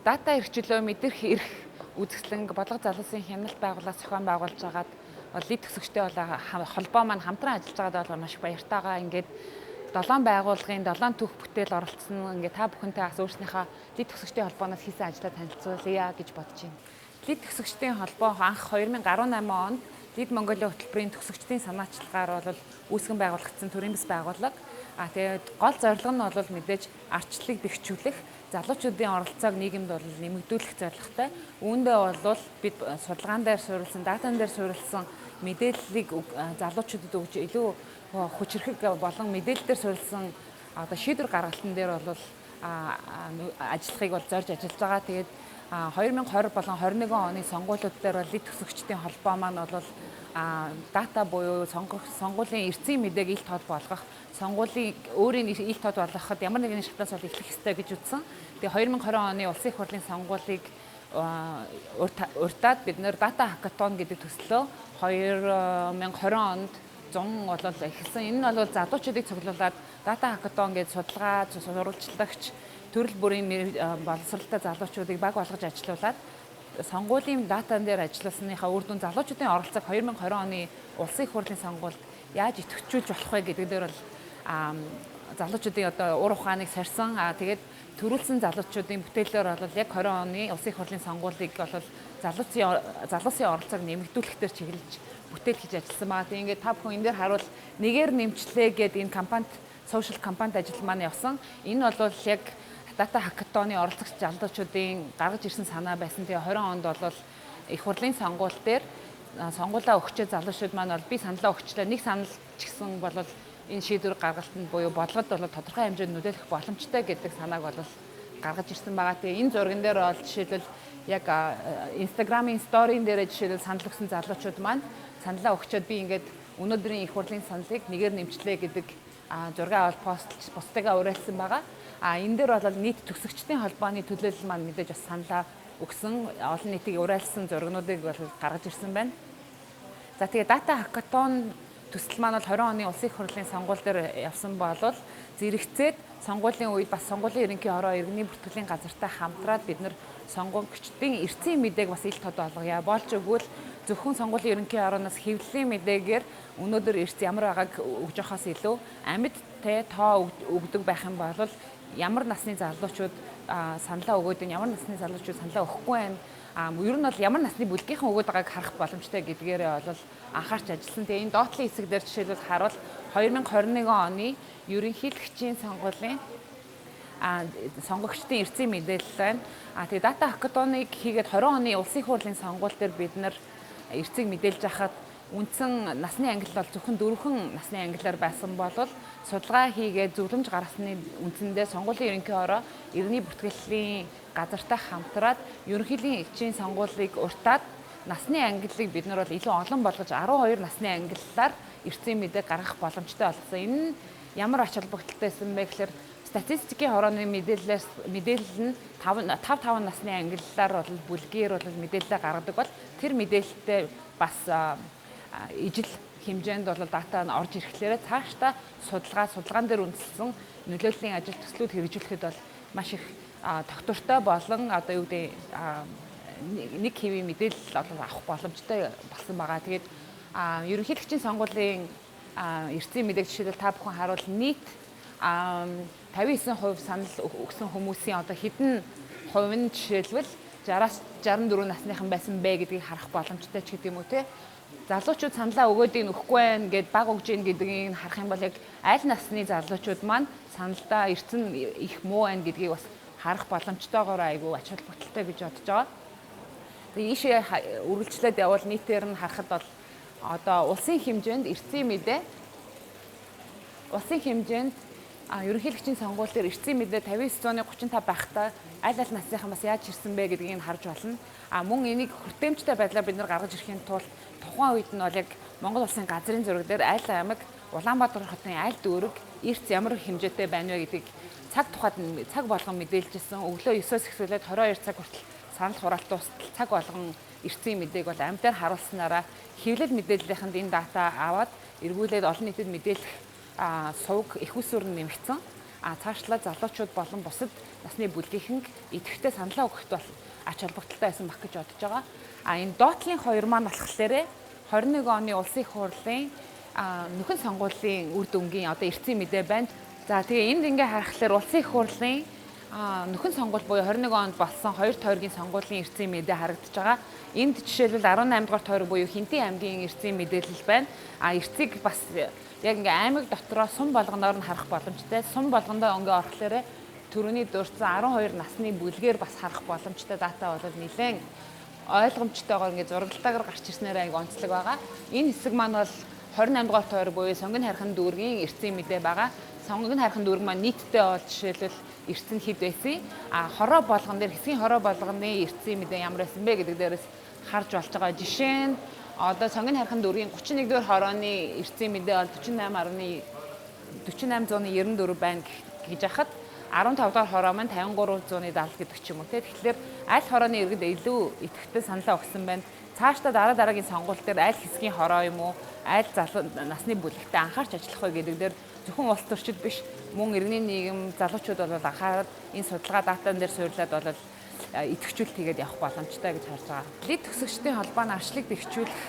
Дата эрхчлөө мэдэрх эрх үзэсгэлэн бодлого залуусын хяналт байгууллагаас зохион байгуулж байгаад лид төсөгчтэй холбоо маань хамтран ажиллаж байгаад бол маш баяртай байгаа. Ингээд 7 байгууллагын 7 түүх бүтээл оролцсон. Ингээд та бүхэнтэй бас өөрснийхөө лид төсөгчдийн холбооноос хийсэн ажлаа танилцуулъя гэж бодож байна. Лид төсөгчдийн холбоо анх 2018 онд Лид Монголын хөтөлбөрийн төсөгчдийн санаачлагаар бол үүсгэн байгуулагдсан төрийн бас байгууллага. Тэгээд гол зорилго нь бол мэдээж ардчлалыг бэхжүүлэх, залуучуудын оролцоог нийгэмд бол нэмэгдүүлэх зорилготой. Үүндээ бол бид судалгаан дээр суурилсан, датан дээр суурилсан мэдээллийг залуучуудад өгж илүү хүчрхэг болон мэдээлэлээр суурилсан шийдвэр гаргалтын дээр бол ажиллахыг бол зорж ажиллаж байгаа. Тэгээд 2020 болон 2021 оны сонгуулиуд дээр бол лид төсөгчдийн холбоо маань бол дата буюу сонгуулийн эрцийн мэдээг илт хол болгох, сонгуулийн өөрийн илт хол болгоход ямар нэгэн шатнаас бол эхлэх ёстой гэж үзсэн. Тэгээ 2020 оны улсын их хурлын сонгуулийг уртаад бид нэр дата хакатон гэдэг төслөө 2020 онд 100 бол эхэлсэн. Энэ нь бол залуучуудыг цуглуулад дата хакатон гэж судалгаа, сурвалжлагч, төрөл бүрийн боловсралтай залуучуудыг баг болгож ажилуулад сонгуулийн датан дээр ажилласныхаа үр дүн залуучуудын оролцоог 2020 оны улсын их хурлын сонгуульд яаж идэвхжүүлж болох вэ гэдэг дээр бол залуучуудын уур ухааныг сорьсон. Тэгээд төрүүлсэн залуучуудын бүтээлээр бол яг 20 оны улсын их хурлын сонгуулийг бол залуусын оролцоог нэмэгдүүлэх дээр чиглэж бүтээл хийж ажилласан байгаа. Тэгээд ингээд та бүхэн энэ дээр харуул нэгээр нэмчлээ гэдэг энэ кампанит, сошиал кампанит ажил маань явсан. Энэ бол яг дата хакатоны оролцогч залуучуудын гаргаж ирсэн санаа байсан. Тэгээ 20 онд бол их хурлын сонгуул дээр сонгуулаа өгчөө залуучууд маань бол би саналаа өгчлээ. Нэг санал ч гэсэн бол энэ шийдвэр гаргалтанд буюу бодлогод бол тодорхой хэмжээнд нөлөөлөх боломжтой гэдэг санааг бол гаргаж ирсэн байгаа. Тэгээ энэ зурган дээр бол жишээлбэл яг Instagram-ийн сторийн дээр жишээлбэл санал өгсөн залуучууд маань саналаа өгчөөд би ингээд өнөөдрийн их хурлын саналыг нэгээр нэмчлээ гэдэг зургаа бол постлж бусдыгаа уриалсан байгаа. Энэ дээр бол нийт төсөгчдийн холбооны төлөөлөл маань мэдээж бас саналаа өгсөн, олон нийтийг уриалсан зургнуудыг бол гаргаж ирсэн байна. За тэгээ дата хакатон төсөл маань бол 20 оны улсын их хурлын сонгуул дээр явсан болол зэрэгцээд сонгуулийн үед бас сонгуулийн ерөнхий хороо иргэний бүртгэлийн газартай хамтраад бид нар сонгогчдын эрцийн мэдээг бас илт хот болгоё. Болж өгвөл зөвхөн сонгуулийн ерөнхий хорооноос хэвлэлийн мэдээгээр өнөөдөр эрц ямар байгааг өгж явахаас илүү амьд тоо өгдөг байх юм бол ямар насны залуучууд саналаа өгөөд энэ ямар насны залуучууд саналаа өгөхгүй байна. Ер нь бол ямар насны бүлгийнхэн өгөөд байгааг харах боломжтой гэдгээр бол анхаарч ажилласан. Тэгээ энэ доотлын хэсэг дээр жишээлбэл харуул 2021 оны ерөнхийлөгчийн сонгуулийн сонгогчдын эрцийн мэдээлэл байна. Тэгээ дата хакатоныг хийгээд 20 оны улсын их хурлын сонгуул дээр бид нар эрцийг мэдээлж байхад үндсэн насны англи бол зөвхөн 4 насны англиар байсан болол судалгаа хийгээд зөвлөмж гаргасны үндсэндээ сонгуулийн ерөнхий хороо иргэний бүртгэлийн газартай хамтраад ерөнхийлөгчийн элчийн сонгуулийг уртаад насны англиг бид нар бол илүү олон болгож 12 насны англиар эрцийн мэдээг гаргах боломжтой болсон. Энэ нь ямар ач холбогдолтой байсан бэ гэхээр статистикийн хорооны мэдээлэл нь 5 насны англиар бол бүлгээр бол мэдээлэл гаргадаг бол тэр мэдээлэлтэй бас ижил хэмжээнд бол дата нь орж ирэхлээр цаашдаа судалгаан дээр үндэслэн нөлөөллийн ажил төслүүд хэрэгжүүлэхэд бол маш их тогтвортой болон юу гэдэг нэг хэвийн мэдээлэл авах боломжтой болсон байгаа. Тэгээд ерөнхийлөгчийн сонгуулийн эрцийн мэдээг жишээлбэл та бүхэн харуул нийт 59% санал өгсөн хүмүүсийн хэдэн хувь нь жишээлбэл 60-аас 64 насныхан байсан бэ гэдгийг харах боломжтой ч гэдэг юм уу те. Залуучууд саналаа өгөөдийг өгөхгүй байх гэд баг өгж ийн гэдгийг харах юм бол яг аль насны залуучууд маань саналдаа эрцэн их муу байна гэдгийг бас харах боломжтойгоор айгүй ач холбогдолтой гэж бодож байгаа. Тэгээ ийшээ үргэлжлээд явбал нийтээр нь харахад бол одоо улсын хэмжээнд эрцийн мэдээ ерөнхийлөгчийн сонгуул дээр эрцийн мэдээ 59.35 байхдаа аль насныхан бас яаж ирсэн бэ гэдгийг харж болно. Мөн энийг хүртээмжтэй байдлаар бид нар гаргаж ирэхийн тулд тухайн үед нь бол яг Монгол улсын газрын зураг дээр аль аймаг, Улаанбаатар хотын аль дүүрэг эрц ямар хэмжээтэй байна вэ гэдгийг цаг болгон мэдээлжсэн. Өглөө 9-оос эхлээд 22 цаг хүртэл санал хураалт дуустал цаг болгон эрцийн мэдээг бол амьдаар харуулснараа хэвлэл мэдээллийнхэнд энэ дата аваад эргүүлээд олон нийтэд мэдээлэх сувг их усүр нь нэмэгдсэн. цаашлаад залуучууд болон бусад насны бүлгийнхэн идэвхтэй саналаа өгөхд бол ач холбогдолтой байсан баг гэж бодож байгаа. Энэ доотлын 2 маань болохоор 21 оны улсын их хурлын нөхөн сонгуулийн үр дүнгийн одоо эртний мэдээ байна. За тэгээ энд ингээ харахаар улсын их хурлын нөхөн сонгуул буюу 21 онд болсон 2 тойргийн сонгуулийн эртний мэдээ харагдаж байгаа. Энд жишээлбэл 18 дугаар тойрог буюу Хинтээ аймгийн эртний мэдээлэл байна. Эртийг бас яг ингээ аймаг дотроо сум болгоноор нь харах боломжтой. Сум болгондоо ингээ орохлоор төрөний дурдсан 12 насны бүлгээр бас харах боломжтой дата бол нэлээд ойлгомжтойгоор ингээ зурагтайгаар гарч ирснээр аяг онцлог байгаа. Энэ хэсэг маань бол 28 дугаар тойрог буюу сонгон харихын дүүргийн эртний мэдээ байгаа. Сонгон харихын дүүрэг маань нийтдээ бол жишээлбэл эртний хэд байсан. Хороо болгон дээр хэсгийн хороо болгоны эртний мэдээ ямар байсан бэ гэдэг дээрээс харж болж байгаа. Жишээ нь одоо сонгон харихын дүүргийн 31 дугаар хорооны эртний мэдээ бол 48.94 байна гэж хахад 15 дугаар хороо маань 53.70 гэдэг ч юм уу те. Тэгэхээр аль хорооны иргэд илүү идэвхтэй саналаа өгсөн байна. Цаашдаа дараагийн сонгуул дээр аль хэсгийн хороо юм уу, аль залуу насны бүлэгтээ анхаарч ажиллах вэ гэдэг дээр зөвхөн улс төрчид биш мөн иргэний нийгэм залуучууд бол анхаарал энэ судалгаа датан дээр суйрлаад бол идэвхжүүлэлт хийгээд явах боломжтой гэж харж байгаа. Лид төсөгчдийн холбооны арчлыг дэвхжүүлэх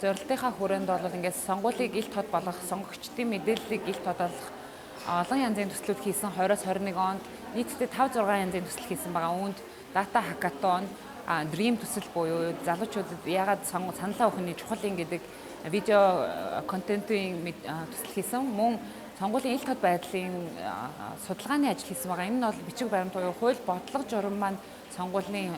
зорилгынхаа хүрээнд бол ингээд сонгуулийг илт хот болгох, сонгогчдын мэдээллийг илт хот болгох олон янзын төслүүд хийсэн 20-21 онд нийтдээ 5-6 янзын төсөл хийсэн байгаа. Үүнд дата хакатон, дрим төсөл буюу залуучуудад яагаад саналаа өгөхний чухал юм гэдэг видео контентын төсөл хийсэн. Мөн сонгуулийн илт хот байдлын судалгааны ажил хийсэн байгаа. Энэ нь бол бичиг баримт буюу хууль бодлого журам маань сонгуулийн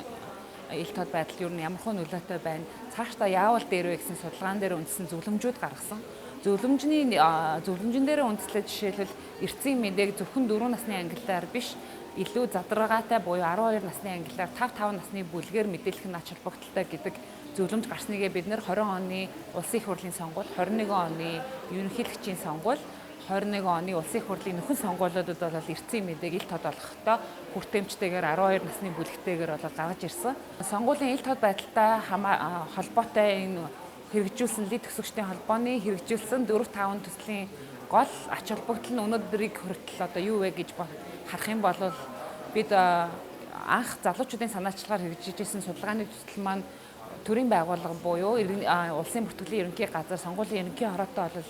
илт хот байдал юу ямар хөө нөлөөтэй байна. Цаашдаа яавал дээр вэ гэсэн судалгаан дээр үндэсэн зөвлөмжүүд гаргасан. Зөвлөмжн дээр үндэслэж жишээлбэл эртний мэдээг зөвхөн 4 насны ангиллаар биш илүү задрагаатай буюу 12 насны ангиллаар 5 насны бүлгээр мэдээлэх нь ач холбогдолтой гэдэг зөвлөмж гарсныг бид нэр 20 оны улсын их хурлын сонгуул, 21 оны ерөнхийлөгчийн сонгуул, 21 оны улсын их хурлын нөхөн сонгуулиудад бол эртний мэдээг илт хот болгохдоо хүртээмжтэйгээр 12 насны бүлэгтэйгээр бол гаргаж ирсэн. Сонгуулийн илт хот байдалтай холбоотой энэ хэрэгжүүлсэн лид төсөгчдийн холбооны хэрэгжүүлсэн 4-5 төслийн гол ач холбогдол нь өнөөдрийг хүртэл одоо юу вэ гэж харах юм бол бид анх залуучуудын санаачлагаар хэрэгжижсэн судалгааны төсөл маань төрийн байгууллага буюу улсын бүртгэлийн ерөнхий газар сонгуулийн ерөнхий хороотой бол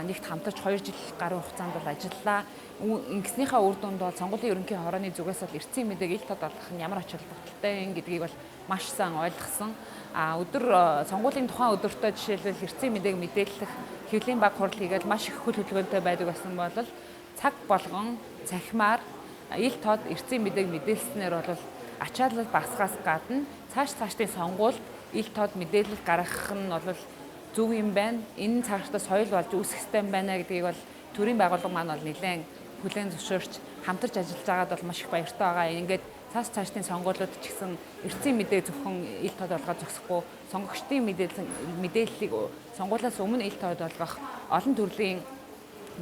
нэгт хамтарч 2 жил гаруй хугацаанд бол ажиллалаа. Ингэснийхаа үр дүнд бол сонгуулийн ерөнхий хорооны зүгээс бол эртний мэдээг илт хот болгох нь ямар ач холбогдолтой юм гэдгийг бол маш сайн ойлгосон. Өдөр сонгуулийн тухайн өдөртөө жишээлбэл эртний мэдээг мэдээлэх хэвлэлийн баг хурал хийгээд маш их хөл хөдөлгөөнтэй байдаг байсан бол цаг болгон цахимаар илт хот эртний мэдээг мэдээлснээр бол ачаалал багасгаас гадна цаашдын сонгуульд илт хот мэдээлэл гаргах нь бол зөв юм байна. Энэ цаашдаа соёл болж үүсэх систем байна гэдгийг бол төрийн байгууллага маань бол нэлээд хүлээн зөвшөөрч хамтарч ажиллаж байгаад бол маш их баяртай байгаа. Ингээд цаашдын сонгуулиуд ч гэсэн эртний мэдээ зөвхөн илт хот болгож зогсохгүй сонгогчдын мэдээллийг сонгуулиас өмнө илт хот болгох олон төрлийн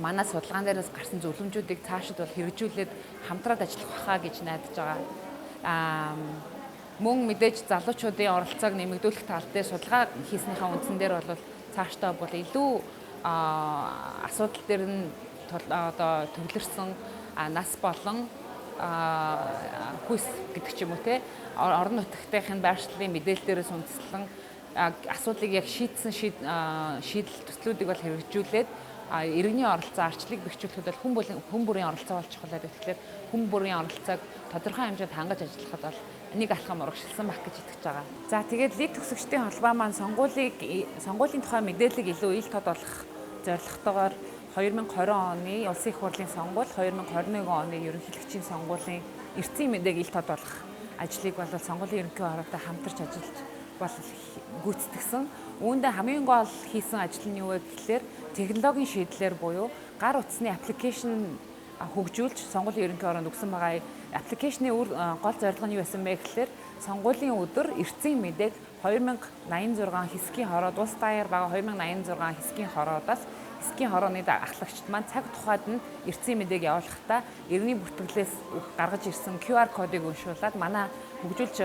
манай судалгаан дээрээс гарсан зөвлөмжүүдийг цаашид бол хэрэгжүүлээд хамтраад ажиллах байхаа гэж найдаж байгаа. Мөн мэдээж залуучуудын оролцоог нэмэгдүүлэх тал дээр судалгаа хийснийхаа үндсэн дээр бол цаашдаа бол илүү асуудал дээр нь одоо төвлөрсөн нас болон хүс гэдэг ч юм уу те орон нутгийнхын байршлын мэдээлэл дээрээс үндэслэн асуудлыг яг шийдсэн шийдэл төслүүдийг бол хэрэгжүүлээд иргэний оролцоо арчлыг бэхжүүлэхэд бол хүн бүрийн оролцоо болж чухал байдаг. Тэгэхээр хүн бүрийн оролцоог тодорхой хэмжээнд хангаж ажиллахад бол нэг алхам урагшилсан байх гэж итгэж байгаа. За тэгээд лид төсөгчдийн холбоо маань сонгуулийн тухай мэдээлэл илүү илт хот болгох зорилготойгоор 2020 оны улсын их хурлын сонгуул, 2021 оны ерөнхийлөгчийн сонгуулийн эртний мэдээг илт хот болгох ажлыг бол сонгуулийн ерөнхий хороотой хамтарч ажиллаж бол гүйцэтгсэн. Үүндээ хамгийн гол хийсэн ажил нь юу вэ гэхээр технологийн шийдлэр буюу гар утасны аппликейшн хөгжүүлж сонгуулийн ерөнхий хороонд өгсөн байгаа. Аппликейшны гол зорилго нь юу байсан бэ гэхээр сонгуулийн өдөр эртний мэдээг 2086 хэсгийн хороод улс даяар байгаа 2086 хэсгийн хороодоос хэсгийн хорооны ахлагчид маань цаг тухайд нь эртний мэдээг явуулахдаа иргэний бүртгэлээс гаргаж ирсэн QR кодыг уншуулад манай хөгжүүлж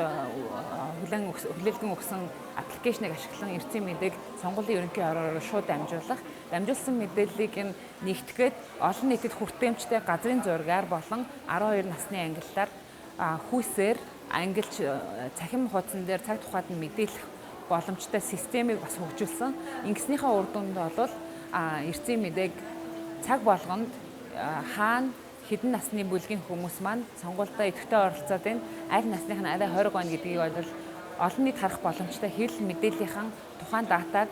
хүлээлгэн өгсөн аппликейшнийг ашиглан эрчим мэдээг сонгуулийн ерөнхий хороор шууд дамжуулсан мэдээллийг нь нэгтгэхэд олон нийтэд хүртээмжтэй газрын зургаар болон 12 насны ангиллаар хүүсээр ангилж цахим хуудсан дээр цаг тухайд нь мэдээлэх боломжтой системийг бас хөгжүүлсэн. Ингэснийхээ үр дүнд бол эрчим мэдээг цаг болгонд хаана хэдэн насны бүлгийн хүмүүс маань сонгуультай идэвхтэй оролцоод байна. Аль насных нь арай 20 он гэдгийг бол олон нийт харах боломжтой хэвлэл мэдээллийнхэн тухайн датаг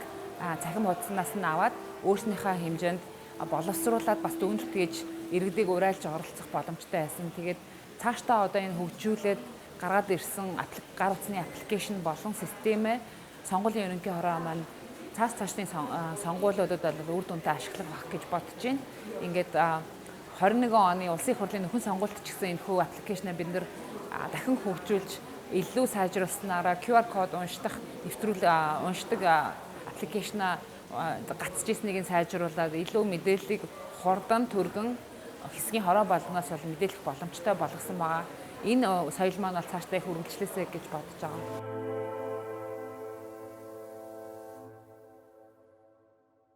цахим хуудаснаас нь аваад өөрснийхөө хэмжээнд боловсруулад бас дүгнэлт хийж иргэдийг урайлж оролцох боломжтой байсан. Тэгээд цаашдаа одоо энэ хөгжүүлээд гаргаад ирсэн гар утасны аппликейшн болон системээ сонгуулийн ерөнхий хороо маань цаашдын сонгуулиудад бол үр дүнтэй ашиглах байх гэж бодож байна. Ингээд 21 оны улсын их хурлын нөхөн сонгуульд ч гэсэн энэхүү аппликейшнээ бид нэр дахин хөгжүүлж илүү сайжруулснараа QR код уншдаг аппликейшнаа гацж ирснийг сайжруулад илүү мэдээллийг хурдан түргэн хэсгийн хороо болгоноос бол мэдээлэх боломжтой болгосон байгаа. Энэ соёл маань бол цаашдаа их үргэлжлээсэй гэж бодож байгаа.